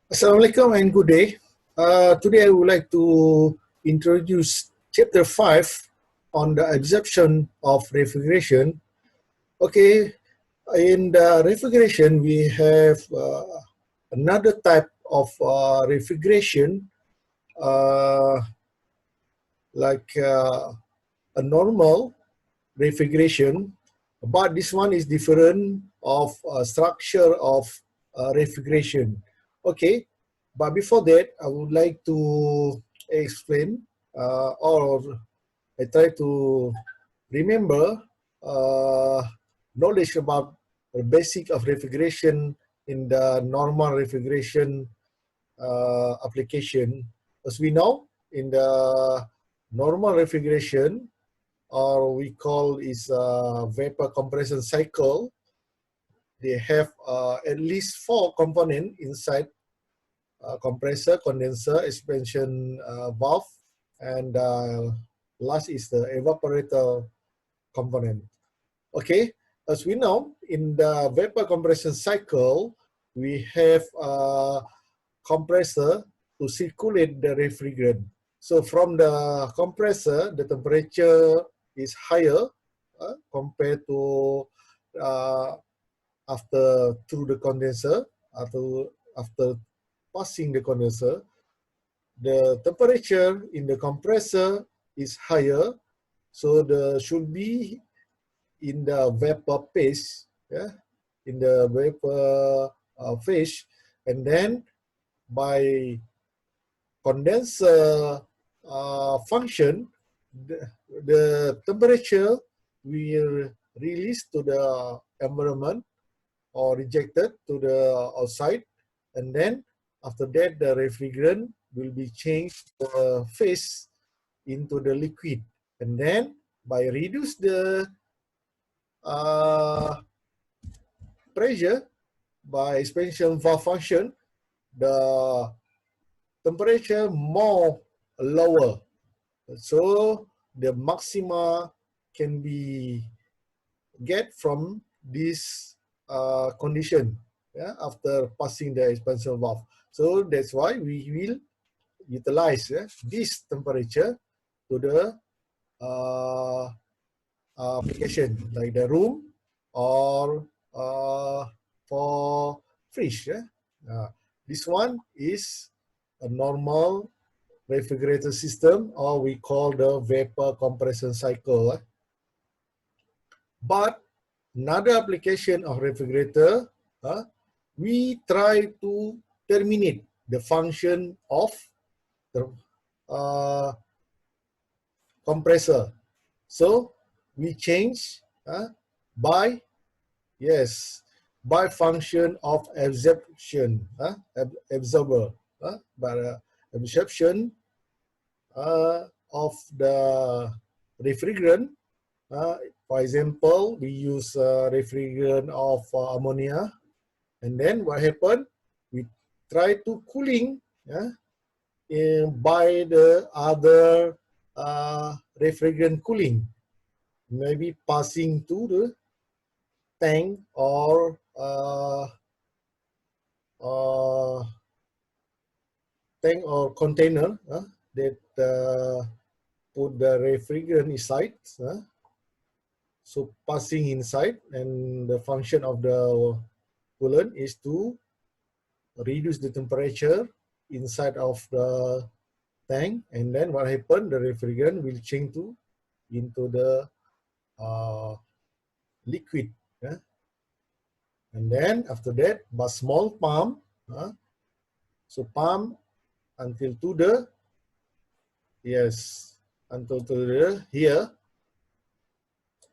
Assalamualaikum and good day. Today I would like to introduce chapter 5 on the absorption of refrigeration. Okay, in the refrigeration we have another type of refrigeration uh, like a normal refrigeration, but this one is different of structure of refrigeration. Okay, but before that, I would like to explain or I try to remember uh, knowledge about the basic of refrigeration in the normal refrigeration application. As we know, in the normal refrigeration, or we call is vapor compression cycle, they have at least 4 components inside: compressor, condenser, expansion valve, and last is the evaporator component. Okay, as we know, in the vapor compression cycle, we have a compressor to circulate the refrigerant. So from the compressor, the temperature is higher compared to uh, after through the condenser, after passing the condenser, the temperature in the compressor is higher, so the should be in the vapor phase, yeah, in the vapor phase, and then by condenser function, the temperature will release to the environment or rejected to the outside, and then after that the refrigerant will be changed phase into the liquid, and then by reduce the uh, pressure by expansion valve function, the temperature more lower, so the maxima can be get from this condition, yeah, after passing the expansion valve. So that's why we will utilize this temperature to the uh, application like the room or for fridge. Yeah? This one is a normal refrigerator system, or we call the vapor compression cycle. But another application of refrigerator, we try to terminate the function of the uh, compressor. So we change by, yes, by function of absorption, absorber, but absorption of the refrigerant. For example, we use refrigerant of ammonia, and then what happened? We try to cooling by the other refrigerant cooling, maybe passing to the tank or uh, tank or container that put the refrigerant inside. So passing inside, and the function of the coolant is to reduce the temperature inside of the tank, and then what happened? The refrigerant will change to into the liquid, and then after that, by small pump, so pump until to the, yes, until to the here,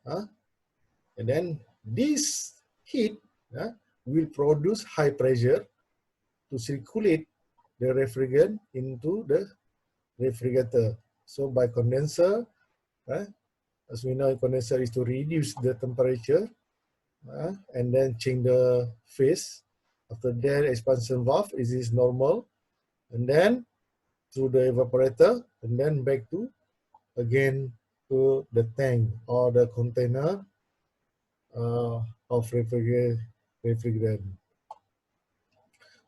and then this heat will produce high pressure to circulate the refrigerant into the refrigerator. So by condenser, as we know, condenser is to reduce the temperature and then change the phase. After that, expansion valve is normal, and then through the evaporator, and then back to again to the tank or the container of refrigerant.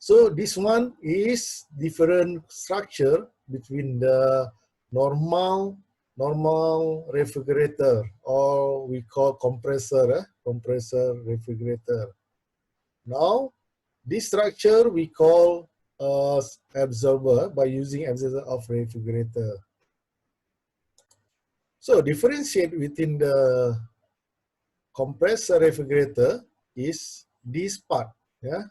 So this one is different structure between the normal refrigerator, or we call compressor, compressor refrigerator. Now, this structure we call absorber by using absorber of refrigerator. So differentiate within the compressor refrigerator is this part, yeah,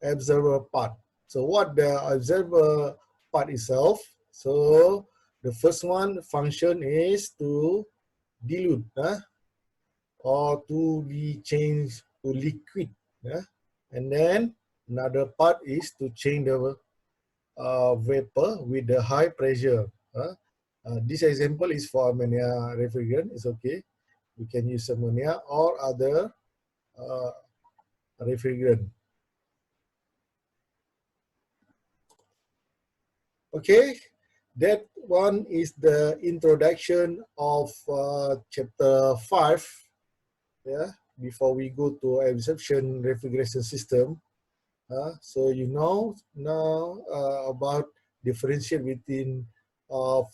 absorber part. So what the absorber part itself? So the first one function is to dilute, or to be changed to liquid, yeah, and then another part is to change the vapor with the high pressure. This example is for ammonia refrigerant. It's okay. We can use ammonia or other refrigerant. Okay, that one is the introduction of chapter 5. Yeah, before we go to absorption refrigeration system. So you know now about differentiate between of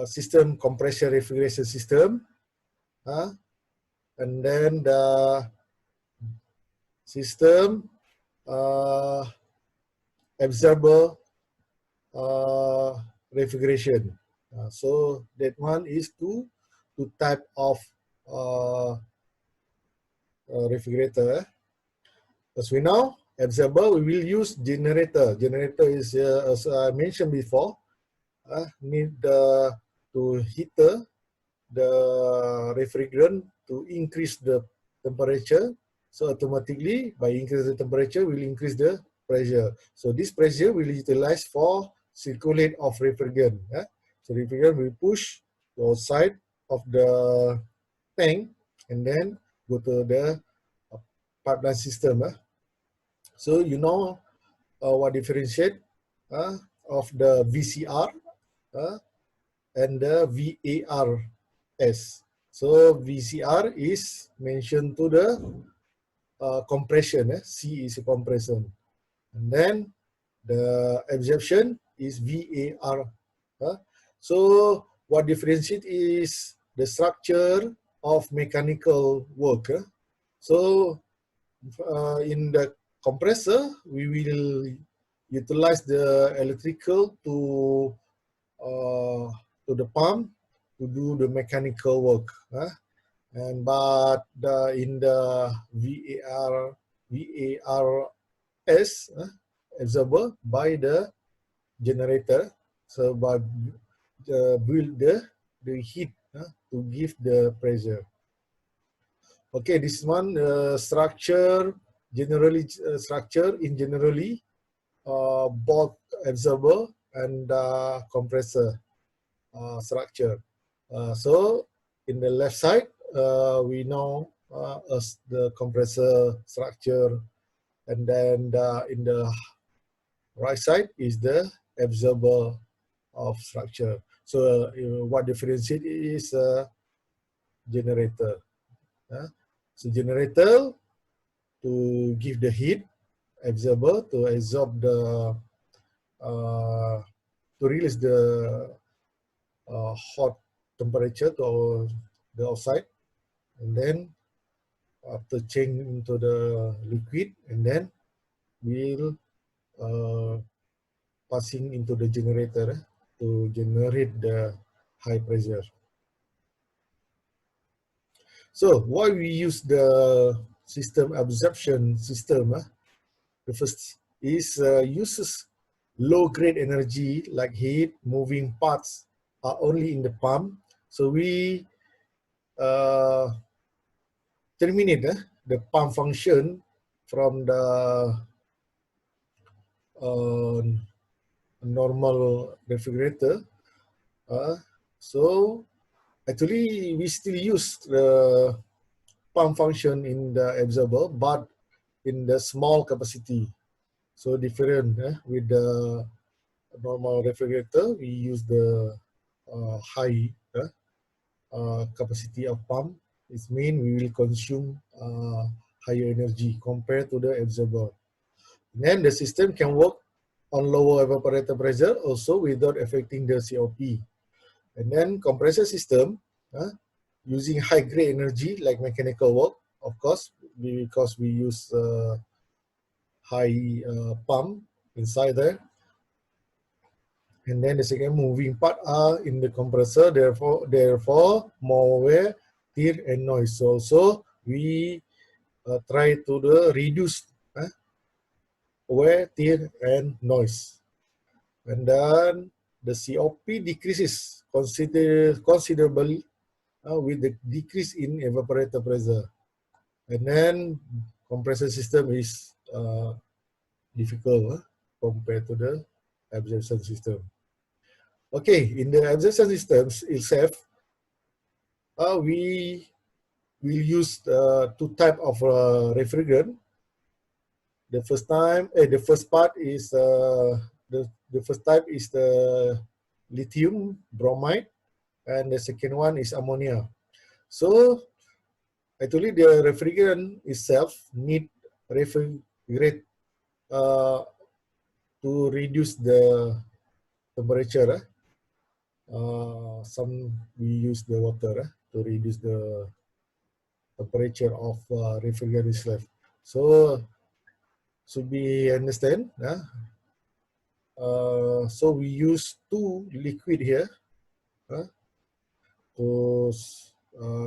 system compression refrigeration system, and then the system absorber refrigeration. So that one is two type of refrigerator. As we know, absorber, we will use generator. Generator is, as I mentioned before, need to heater the refrigerant to increase the temperature. So automatically, by increasing the temperature, will increase the pressure. So this pressure will utilize for circulate of refrigerant. So refrigerant will push to outside of the tank and then go to the pipeline system. So you know what differentiate of the VCR and the VARS. So VCR is mentioned to the compression. C is a compression. And then the absorption is VAR. So what differentiates is the structure of mechanical work. So in the compressor, we will utilize the electrical to the pump to do the mechanical work. And but in the VARS absorber by the generator, so by build the heat to give the pressure. Okay, this one structure generally generally both absorber and compressor structure. So in the left side, we know as the compressor structure, and then in the right side is the absorber of structure. So what differentiate is generator. So generator to give the heat, absorber to absorb the to release the hot temperature to the outside, and then after change into the liquid, and then we'll passing into the generator to generate the high pressure. So why we use the system absorption system? The first is uses low-grade energy like heat, moving parts are only in the pump. So we terminate the pump function from the normal refrigerator. So actually we still use the pump function in the absorber, but in the small capacity. So different with the normal refrigerator, we use the high capacity of pump. It means we will consume higher energy compared to the absorber. And then the system can work on lower evaporator pressure also without affecting the COP. And then compressor system, using high grade energy like mechanical work, of course, because we use high pump inside there. And then the second moving part are in the compressor, therefore more wear, tear, and noise. So also we try to reduce wear, tear, and noise. And then the COP decreases considerably with the decrease in evaporator pressure. And then compressor system is difficult compared to the absorption system. Okay, in the absorption systems itself, we will use two type of refrigerant. The first part is the first type is the lithium bromide, and the second one is ammonia. So actually, the refrigerant itself need refrigerate to reduce the temperature. Some we use the water to reduce the temperature of refrigerant itself. So should be understand. So we use two liquid here to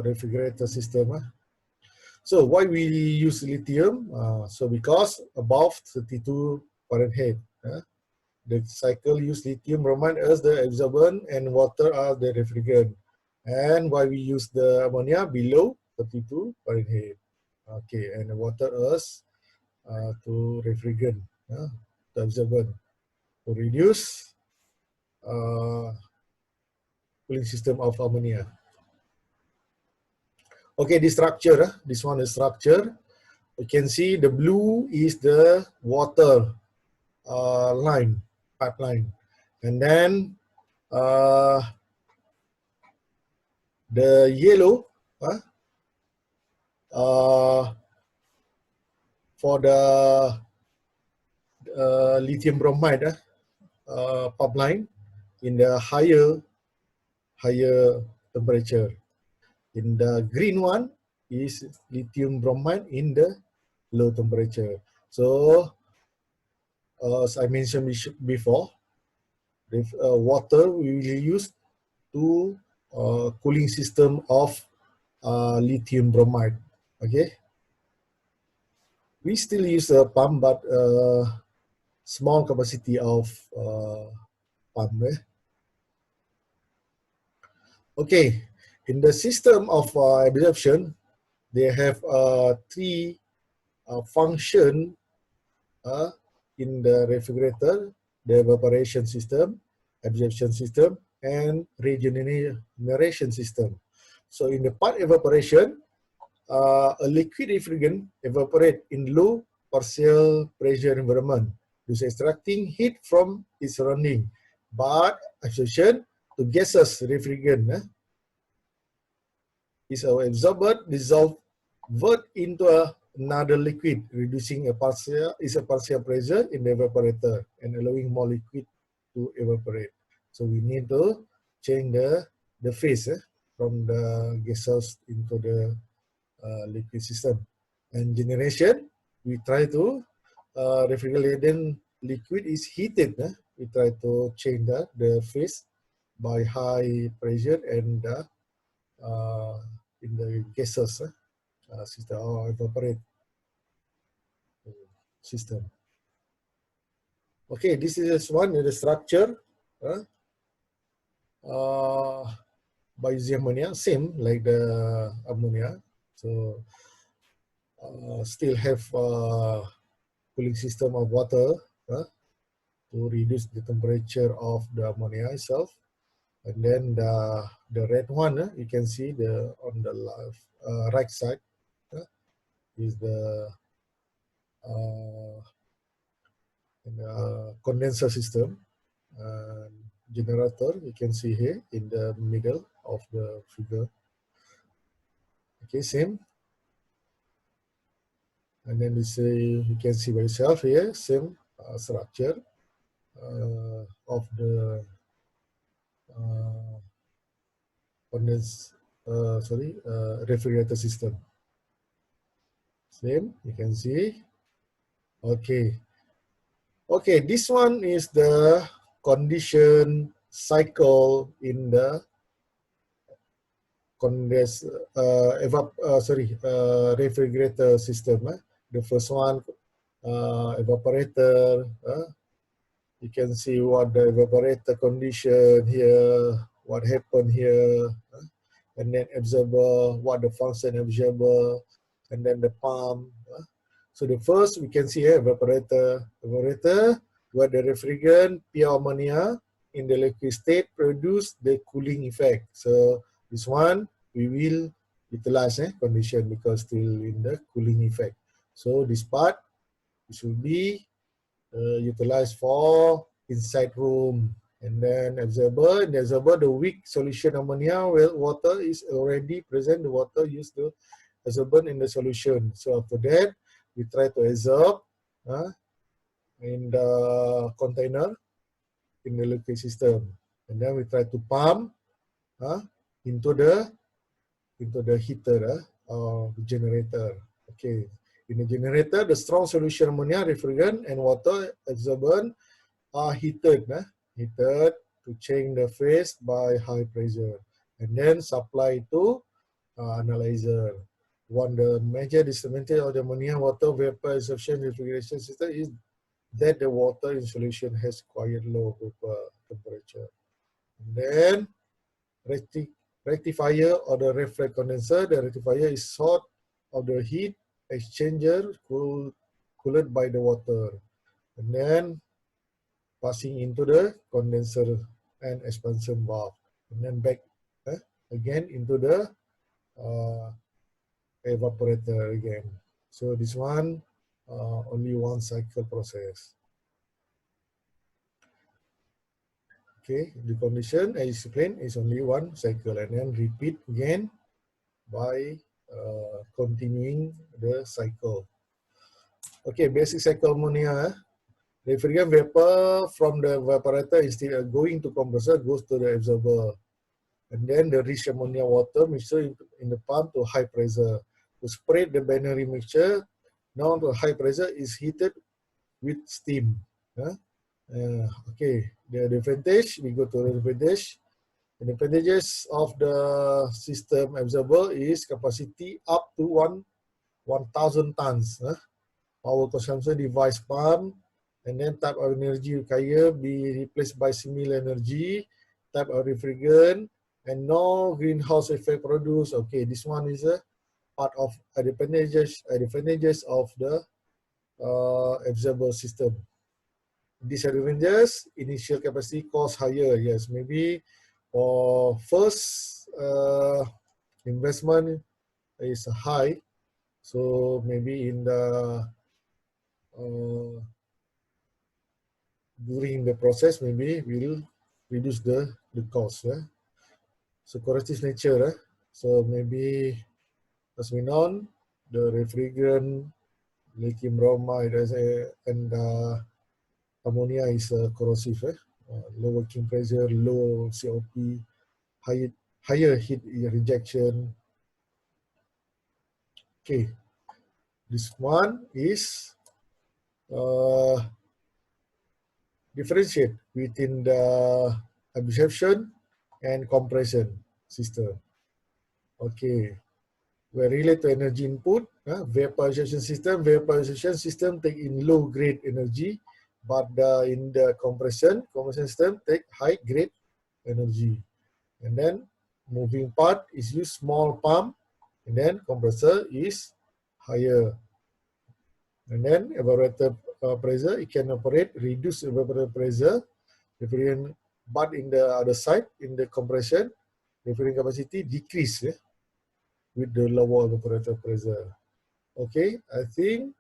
refrigerate the system. So why we use lithium? So because above 32 Fahrenheit, the cycle use lithium bromide as the absorbent and water are the refrigerant. And why we use the ammonia below 32 Fahrenheit. Okay, and the water as to refrigerant, the absorbent, to reduce cooling system of ammonia. Okay, the structure, this one is structure. You can see the blue is the water line, pipeline. And then the yellow for the lithium bromide pipeline in the higher temperature. In the green one is lithium bromide in the low temperature. So as I mentioned before, water we will use to cooling system of lithium bromide. Okay, we still use a pump, but small capacity of pump. Okay, in the system of absorption, they have three function in the refrigerator: the evaporation system, absorption system, and regeneration system. So in the part evaporation, a liquid refrigerant evaporate in low partial pressure environment, thus extracting heat from its surrounding. But absorption to gaseous refrigerant is absorbed, dissolved into another liquid, reducing a partial pressure in the evaporator and allowing more liquid to evaporate. So we need to change the phase from the gaseous into the liquid system. And generation, we try to refrigerated liquid is heated. We try to change the phase by high pressure and in the gaseous system or evaporate system. Okay, this is one in the structure by using ammonia, same like the ammonia. So still have cooling system of water to reduce the temperature of the ammonia itself. And then the red one, you can see on the left, right side is the condenser system generator. You can see here in the middle of the figure. Okay, same. And then you can see by yourself here, same structure of the refrigerator system. Same, you can see. Okay. Okay, this one is the condition cycle in the refrigerator system. The first one, evaporator. You can see what the evaporator condition here, what happened here, and then absorber, what the function absorber, and then the pump. So the first we can see evaporator, where the refrigerant, pure ammonia, in the liquid state produce the cooling effect. So this one we will utilize condition because still in the cooling effect. So this part should be utilized for inside room. And then absorber, in the absorber, the weak solution ammonia, well, water is already present. The water used to absorb in the solution. So after that, we try to absorb in the container in the liquid system, and then we try to pump into the heater or the generator. Okay, in the generator, the strong solution ammonia, refrigerant, and water absorbent are heated to change the phase by high pressure, and then supply to analyzer. One the major disadvantage of the ammonia water vapor absorption refrigeration system is that the water in solution has quite low vapor temperature. And then rectifier or the reflex condenser, the rectifier is sort of the heat exchanger cooled by the water, and then passing into the condenser and expansion valve, and then back again into the evaporator again. So this one only one cycle process. Okay, the condition as explained is only one cycle, and then repeat again by continuing the cycle. Okay, basic cycle ammonia. Refrigerant vapor from the evaporator instead of going to compressor goes to the absorber. And then the rich ammonia water mixture in the pump to high pressure. To spread the binary mixture, now to high pressure is heated with steam. Okay, the advantage, we go to the advantage. The advantages of the system absorber is capacity up to 1,000 tons. Power consumption device pump, and then type of energy required be replaced by similar energy, type of refrigerant, and no greenhouse effect produced. Okay, this one is a part of advantages of the absorber system. Disadvantages, initial capacity cost higher. Yes, maybe for first investment is high, so maybe in the during the process maybe will reduce the cost. So corrosive nature. So maybe as we know, the refrigerant, lithium bromide, and ammonia is corrosive. Low working pressure, low COP, higher heat rejection. Okay, this one is differentiate within the absorption and compression system. Okay, we relate to energy input. Vaporization system take in low grade energy, but in the compression system take high grade energy. And then moving part is use small pump, and then compressor is higher. And then evaporator pressure, it can operate reduce evaporator pressure, but in the other side, in the compression, refrigerant capacity decrease with the lower evaporator pressure. Okay, I think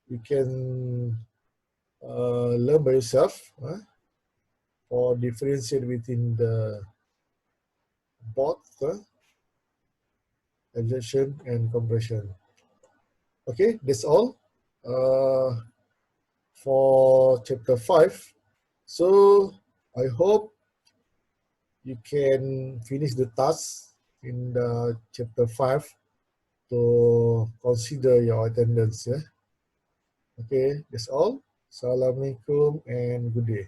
you can learn by yourself or differentiate within the both absorption and compression. Okay, that's all for chapter 5. So I hope you can finish the task in the chapter 5 to consider your attendance. Yeah? Okay, that's all. Assalamualaikum and good day.